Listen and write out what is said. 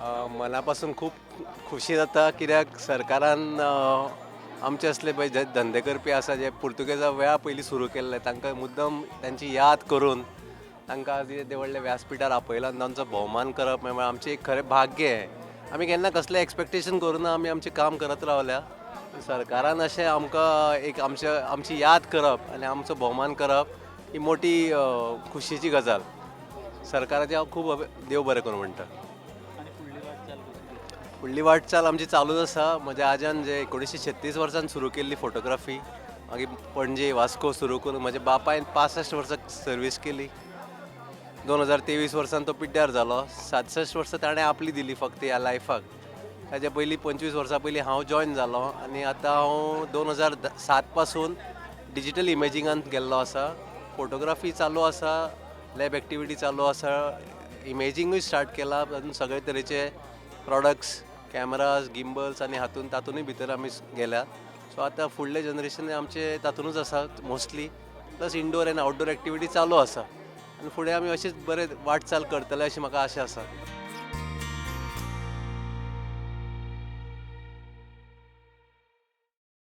मनापासून खूप खुशी जाता कित्याक सरकारान आमचे असले पळय जे धंदे करपी आसा जे पुर्तुगेजा वेळा पयलीं सुरू केल्ले तांकां मुद्दम त्यांची याद करून तांकां आज दें व्हडल्या व्यासपिठार आपयला आनी तांचो भोवमान करप म्हळ्यार आमचें एक खरें भाग्य हें. आमी केन्ना कसलें एक्सपेक्टेशन करुना आमी आमचें काम करत रावल्या. सरकारान अशें आमकां एक आमची याद करप आनी आमचो भोवमान करप ही मोठी खुशेची गजाल. सरकाराचें हांव खूब देव बरें करूं म्हणटा. आणि फुडली वाटचाल कशी? फुडली वाटचाल आमची चालूच आसा. म्हज्या आज्यान जे 1936 वर्सान सुरू केल्ली फोटोग्राफी, मागीर पणजे वास्को सुरू करून म्हज्या बापायन 65 वर्सां सर्वीस केली. 2023 वर्सान तो पिड्ड्यार जालो. 67 वर्सां ताणें आपली दिली फक्त ह्या लायफाक. ताच्या पयलीं 25 वर्सां पयलीं हांव जॉयन जालो आनी आतां हांव 2007 पासून डिजिटल इमेजिंगांत गेल्लो आसा. फोटोग्राफी चालू आसा, लॅब एक्टिविटी चालू आसा, इमेजिंगूय स्टार्ट केला. तातूंत सगळे तरेचे प्रॉडक्ट्स, कॅमेराज, गिम्बल्स आनी तातूंतय भितर आमी गेल्यात. सो आतां फुडले जनरेशन आमचे तातूंतच आसा mostly. Plus indoor end outdoor activity चालू आसा आनी फुडें आमी अशीच बरें वाटचाल करतले अशी म्हाका आशा आसा.